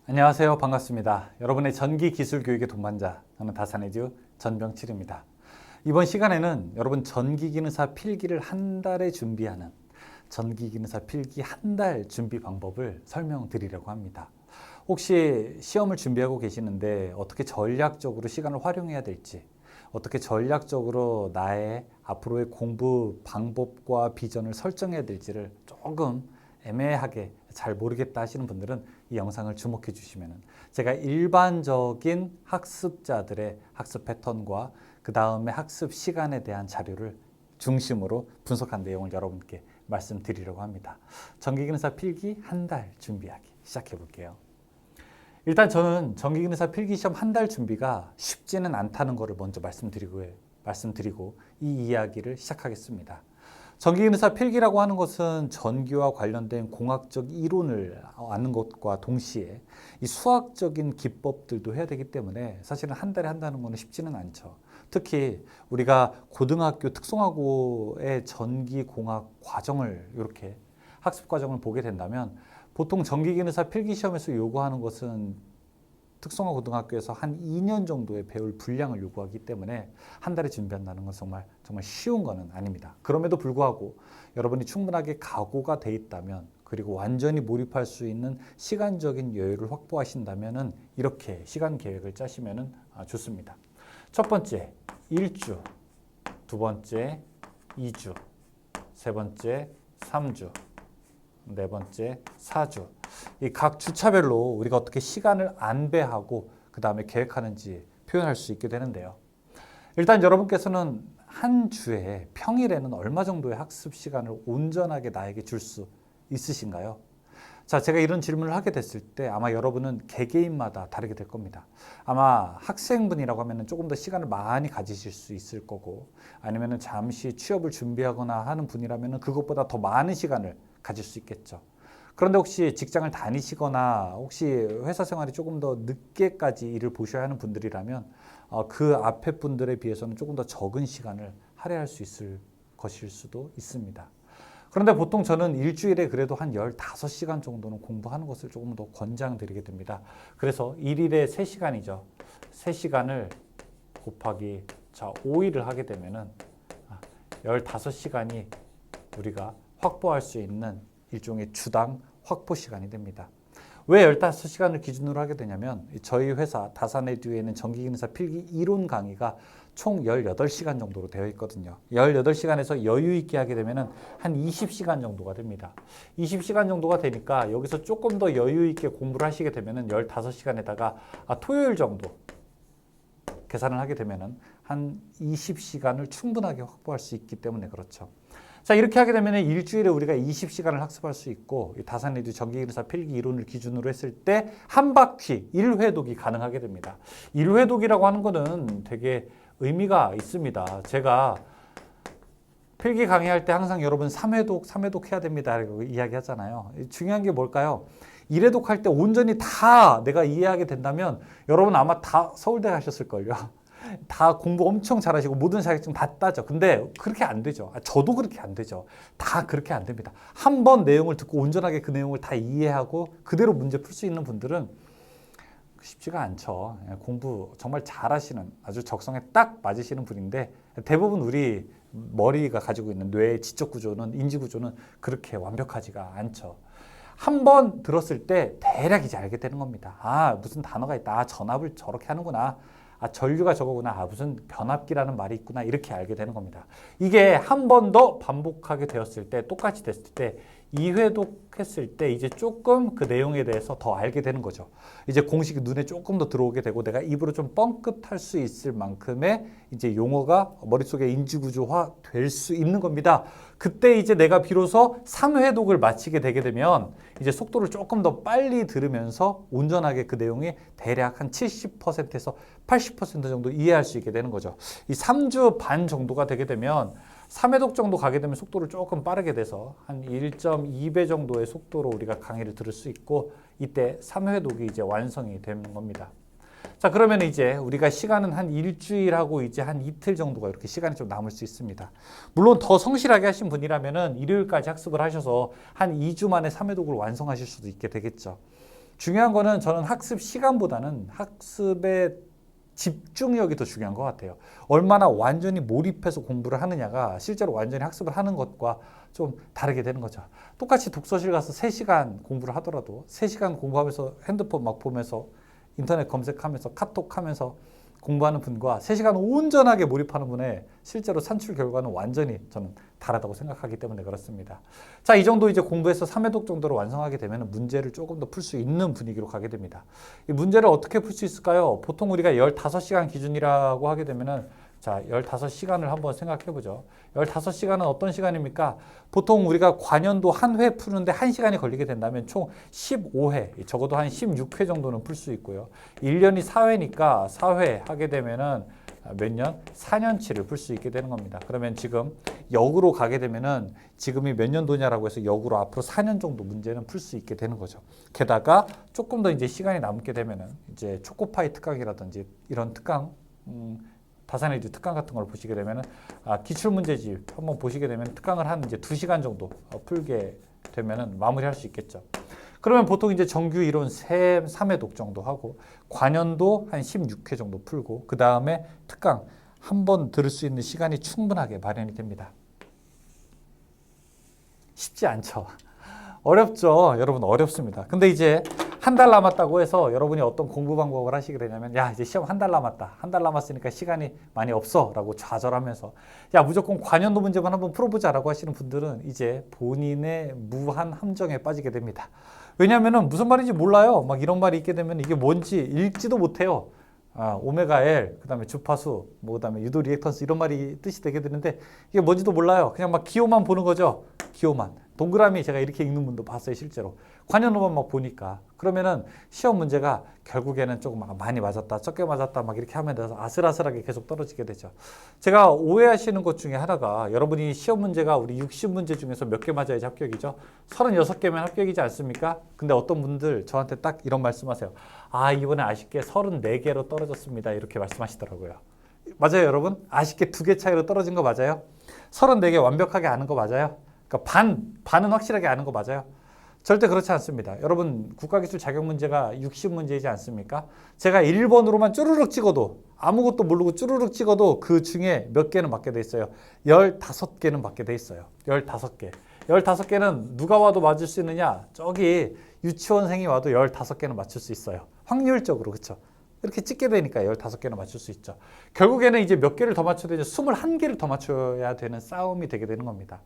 안녕하세요. 반갑습니다. 여러분의 전기 기술 교육의 동반자, 저는 다산에듀 전병칠입니다. 이번 시간에는 여러분 전기기능사 필기를 한 달에 준비하는 전기기능사 필기 한 달 준비 방법을 설명드리려고 합니다. 혹시 시험을 준비하고 계시는데 어떻게 전략적으로 시간을 활용해야 될지, 어떻게 전략적으로 나의 앞으로의 공부 방법과 비전을 설정해야 될지를 조금 애매하게 잘 모르겠다 하시는 분들은 이 영상을 주목해 주시면 제가 일반적인 학습자들의 학습 패턴과 그 다음에 학습 시간에 대한 자료를 중심으로 분석한 내용을 여러분께 말씀드리려고 합니다. 전기기능사 필기 한 달 준비하기 시작해 볼게요. 일단 저는 전기기능사 필기시험 한 달 준비가 쉽지는 않다는 것을 먼저 말씀드리고 이 이야기를 시작하겠습니다. 전기기능사 필기라고 하는 것은 전기와 관련된 공학적 이론을 아는 것과 동시에 이 수학적인 기법들도 해야 되기 때문에 사실은 한 달에 한다는 것은 쉽지는 않죠. 특히 우리가 고등학교 특성화고의 전기공학 과정을 이렇게 학습 과정을 보게 된다면 보통 전기기능사 필기시험에서 요구하는 것은 특성화 고등학교에서 한 2년 정도의 배울 분량을 요구하기 때문에 한 달에 준비한다는 건 정말 쉬운 거는 아닙니다. 그럼에도 불구하고 여러분이 충분하게 각오가 돼 있다면 그리고 완전히 몰입할 수 있는 시간적인 여유를 확보하신다면 이렇게 시간 계획을 짜시면 좋습니다. 첫 번째, 1주, 두 번째, 2주, 세 번째, 3주, 네 번째, 4주. 이 각 주차별로 우리가 어떻게 시간을 안배하고 그 다음에 계획하는지 표현할 수 있게 되는데요. 일단 여러분께서는 한 주에 평일에는 얼마 정도의 학습 시간을 온전하게 나에게 줄 수 있으신가요? 자, 제가 이런 질문을 하게 됐을 때 아마 여러분은 개개인마다 다르게 될 겁니다. 아마 학생분이라고 하면 조금 더 시간을 많이 가지실 수 있을 거고 아니면 잠시 취업을 준비하거나 하는 분이라면 그것보다 더 많은 시간을 가질 수 있겠죠. 그런데 혹시 직장을 다니시거나 혹시 회사 생활이 조금 더 늦게까지 일을 보셔야 하는 분들이라면 그 앞에 분들에 비해서는 조금 더 적은 시간을 할애할 수 있을 것일 수도 있습니다. 그런데 보통 저는 일주일에 그래도 한 15시간 정도는 공부하는 것을 조금 더 권장드리게 됩니다. 그래서 일일에 3시간이죠. 3시간을 곱하기 5일을 하게 되면은 15시간이 우리가 확보할 수 있는 일종의 주당 확보 시간이 됩니다. 왜 15시간을 기준으로 하게 되냐면 저희 회사 다산에듀에는 전기기능사 필기 이론 강의가 총 18시간 정도로 되어 있거든요. 18시간에서 여유 있게 하게 되면 한 20시간 정도가 됩니다. 20시간 정도가 되니까 여기서 조금 더 여유 있게 공부를 하시게 되면 15시간에다가 토요일 정도 계산을 하게 되면 한 20시간을 충분하게 확보할 수 있기 때문에 그렇죠. 자, 이렇게 하게 되면 일주일에 우리가 20시간을 학습할 수 있고 다산에듀 전기기능사 필기 이론을 기준으로 했을 때 한 바퀴 1회독이 가능하게 됩니다. 1회독이라고 하는 거는 되게 의미가 있습니다. 제가 필기 강의할 때 항상 여러분 3회독 해야 됩니다. 라고 이야기하잖아요. 중요한 게 뭘까요? 1회독 할 때 온전히 다 내가 이해하게 된다면 여러분 아마 다 서울대 가셨을걸요. 다 공부 엄청 잘하시고 모든 자격증 다 따죠. 근데 그렇게 안 되죠. 저도 그렇게 안 되죠. 다 그렇게 안 됩니다. 한 번 내용을 듣고 온전하게 그 내용을 다 이해하고 그대로 문제 풀 수 있는 분들은 쉽지가 않죠. 공부 정말 잘하시는 아주 적성에 딱 맞으시는 분인데 대부분 우리 머리가 가지고 있는 뇌의 지적 구조는 인지 구조는 그렇게 완벽하지가 않죠. 한 번 들었을 때 대략 이제 알게 되는 겁니다. 무슨 단어가 있다. 전압을 저렇게 하는구나. 전류가 저거구나. 무슨 변압기라는 말이 있구나. 이렇게 알게 되는 겁니다. 이게 한 번 더 반복하게 되었을 때, 똑같이 됐을 때, 2회독 했을 때 이제 조금 그 내용에 대해서 더 알게 되는 거죠. 이제 공식이 눈에 조금 더 들어오게 되고 내가 입으로 좀 뻥끗할 수 있을 만큼의 이제 용어가 머릿속에 인지구조화 될 수 있는 겁니다. 그때 이제 내가 비로소 3회독을 마치게 되게 되면 이제 속도를 조금 더 빨리 들으면서 온전하게 그 내용이 대략 한 70%에서 80% 정도 이해할 수 있게 되는 거죠. 이 3주 반 정도가 되게 되면 3회독 정도 가게 되면 속도를 조금 빠르게 돼서 한 1.2배 정도의 속도로 우리가 강의를 들을 수 있고 이때 3회독이 이제 완성이 되는 겁니다. 자, 그러면 이제 우리가 시간은 한 일주일하고 이제 한 이틀 정도가 이렇게 시간이 좀 남을 수 있습니다. 물론 더 성실하게 하신 분이라면은 일요일까지 학습을 하셔서 한 2주 만에 3회독을 완성하실 수도 있게 되겠죠. 중요한 거는 저는 학습 시간보다는 학습의 집중력이 더 중요한 것 같아요. 얼마나 완전히 몰입해서 공부를 하느냐가 실제로 완전히 학습을 하는 것과 좀 다르게 되는 거죠. 똑같이 독서실 가서 3시간 공부를 하더라도 3시간 공부하면서 핸드폰 막 보면서 인터넷 검색하면서 카톡 하면서 공부하는 분과 3시간 온전하게 몰입하는 분의 실제로 산출 결과는 완전히 저는 다르다고 생각하기 때문에 그렇습니다. 자, 이 정도 이제 공부해서 3회독 정도로 완성하게 되면 문제를 조금 더 풀 수 있는 분위기로 가게 됩니다. 이 문제를 어떻게 풀 수 있을까요? 보통 우리가 15시간 기준이라고 하게 되면은 자, 15시간을 한번 생각해 보죠. 15시간은 어떤 시간입니까? 보통 우리가 관연도 한 회 푸는데 1시간이 걸리게 된다면 총 15회, 적어도 한 16회 정도는 풀 수 있고요. 1년이 4회니까 4회 하게 되면은 몇 년? 4년치를 풀 수 있게 되는 겁니다. 그러면 지금 역으로 가게 되면은 지금이 몇 년도냐라고 해서 역으로 앞으로 4년 정도 문제는 풀 수 있게 되는 거죠. 게다가 조금 더 이제 시간이 남게 되면은 이제 초코파이 특강이라든지 이런 특강, 다산에듀 특강 같은 걸 보시게 되면은 기출문제집 한번 보시게 되면 특강을 한 이제 2시간 정도 풀게 되면은 마무리할 수 있겠죠. 그러면 보통 이제 정규 이론 3회독 정도 하고 관연도 한 16회 정도 풀고 그 다음에 특강 한 번 들을 수 있는 시간이 충분하게 마련이 됩니다. 쉽지 않죠. 어렵죠. 여러분 어렵습니다. 근데 이제 한 달 남았다고 해서 여러분이 어떤 공부 방법을 하시게 되냐면 야 이제 시험 한 달 남았다. 한 달 남았으니까 시간이 많이 없어 라고 좌절하면서 야 무조건 관연도 문제만 한번 풀어보자 라고 하시는 분들은 이제 본인의 무한 함정에 빠지게 됩니다. 왜냐하면 무슨 말인지 몰라요. 막 이런 말이 있게 되면 이게 뭔지 읽지도 못해요. 오메가 L, 그 다음에 주파수, 뭐 그 다음에 유도 리액턴스 이런 말이 뜻이 되게 되는데 이게 뭔지도 몰라요. 그냥 막 기호만 보는 거죠. 기호만. 동그라미 제가 이렇게 읽는 분도 봤어요, 실제로. 관연도만 막 보니까. 그러면은 시험 문제가 결국에는 조금 많이 맞았다, 적게 맞았다 막 이렇게 하면 돼서 아슬아슬하게 계속 떨어지게 되죠. 제가 오해하시는 것 중에 하나가 여러분이 시험 문제가 우리 60문제 중에서 몇 개 맞아야지 합격이죠? 36개면 합격이지 않습니까? 근데 어떤 분들 저한테 딱 이런 말씀하세요. 이번에 아쉽게 34개로 떨어졌습니다. 이렇게 말씀하시더라고요. 맞아요, 여러분? 아쉽게 2개 차이로 떨어진 거 맞아요? 34개 완벽하게 아는 거 맞아요? 그러니까 반은 확실하게 아는 거 맞아요? 절대 그렇지 않습니다. 여러분 국가기술 자격 문제가 60문제이지 않습니까? 제가 1번으로만 쭈르륵 찍어도 아무것도 모르고 쭈르륵 찍어도 그 중에 몇 개는 맞게 돼 있어요. 15개는 맞게 돼 있어요. 15개. 15개는 누가 와도 맞을 수 있느냐? 저기 유치원생이 와도 15개는 맞출 수 있어요. 확률적으로 그렇죠? 이렇게 찍게 되니까 15개는 맞출 수 있죠. 결국에는 이제 몇 개를 더 맞춰야 되죠. 21개를 더 맞춰야 되는 싸움이 되게 되는 겁니다.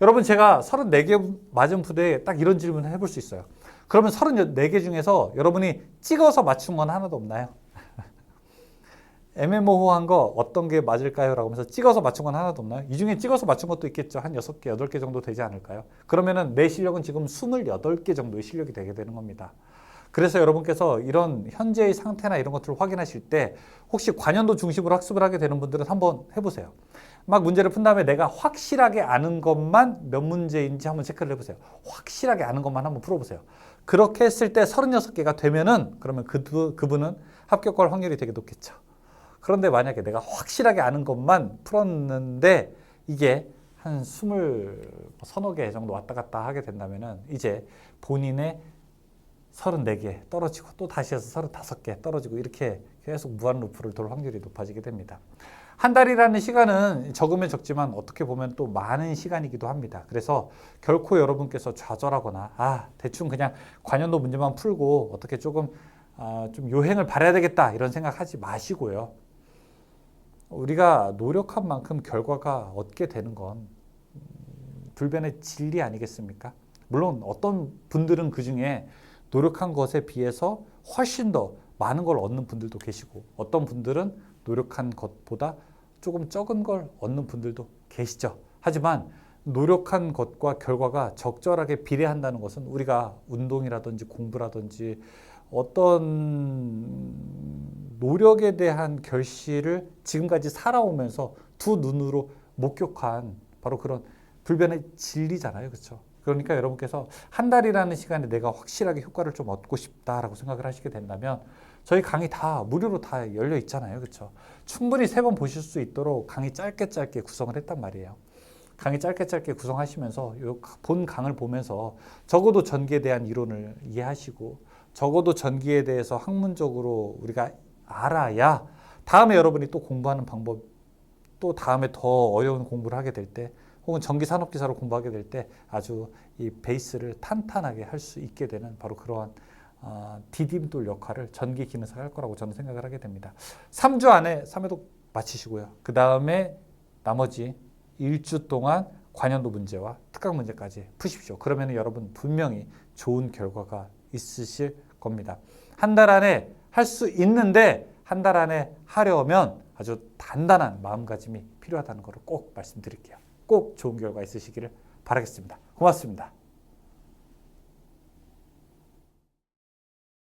여러분 제가 34개 맞은 부대에 딱 이런 질문을 해볼 수 있어요. 그러면 34개 중에서 여러분이 찍어서 맞춘 건 하나도 없나요? 애매모호한 거 어떤 게 맞을까요? 라고 하면서 찍어서 맞춘 건 하나도 없나요? 이 중에 찍어서 맞춘 것도 있겠죠. 한 6개, 8개 정도 되지 않을까요? 그러면은 내 실력은 지금 28개 정도의 실력이 되게 되는 겁니다. 그래서 여러분께서 이런 현재의 상태나 이런 것들을 확인하실 때 혹시 관연도 중심으로 학습을 하게 되는 분들은 한번 해보세요. 막 문제를 푼 다음에 내가 확실하게 아는 것만 몇 문제인지 한번 체크를 해보세요. 확실하게 아는 것만 한번 풀어보세요. 그렇게 했을 때 36개가 되면은 그러면 그분은 합격할 확률이 되게 높겠죠. 그런데 만약에 내가 확실하게 아는 것만 풀었는데 이게 한 20서너 개 정도 왔다 갔다 하게 된다면은 이제 본인의 34개 떨어지고 또 다시 해서 35개 떨어지고 이렇게 계속 무한 루프를 돌 확률이 높아지게 됩니다. 한 달이라는 시간은 적으면 적지만 어떻게 보면 또 많은 시간이기도 합니다. 그래서 결코 여러분께서 좌절하거나 대충 그냥 관연도 문제만 풀고 어떻게 조금 좀 요행을 발해야 되겠다 이런 생각하지 마시고요. 우리가 노력한 만큼 결과가 얻게 되는 건 불변의 진리 아니겠습니까? 물론 어떤 분들은 그중에 노력한 것에 비해서 훨씬 더 많은 걸 얻는 분들도 계시고 어떤 분들은 노력한 것보다 조금 적은 걸 얻는 분들도 계시죠. 하지만 노력한 것과 결과가 적절하게 비례한다는 것은 우리가 운동이라든지 공부라든지 어떤 노력에 대한 결실을 지금까지 살아오면서 두 눈으로 목격한 바로 그런 불변의 진리잖아요. 그렇죠? 그러니까 여러분께서 한 달이라는 시간에 내가 확실하게 효과를 좀 얻고 싶다라고 생각을 하시게 된다면 저희 강의 다 무료로 다 열려 있잖아요. 그렇죠? 충분히 3번 보실 수 있도록 강의 짧게 구성을 했단 말이에요. 강의 짧게 구성하시면서 요 본 강을 보면서 적어도 전기에 대한 이론을 이해하시고 적어도 전기에 대해서 학문적으로 우리가 알아야 다음에 여러분이 또 공부하는 방법, 또 다음에 더 어려운 공부를 하게 될 때, 혹은 전기산업기사로 공부하게 될 때 아주 이 베이스를 탄탄하게 할 수 있게 되는 바로 그러한 디딤돌 역할을 전기기능사가 할 거라고 저는 생각을 하게 됩니다. 3주 안에 3회독 마치시고요. 그 다음에 나머지 1주 동안 관연도 문제와 특강 문제까지 푸십시오. 그러면 여러분 분명히 좋은 결과가 있으실 겁니다. 한 달 안에 할 수 있는데 한 달 안에 하려면 아주 단단한 마음가짐이 필요하다는 것을 꼭 말씀드릴게요. 꼭 좋은 결과 있으시기를 바라겠습니다. 고맙습니다.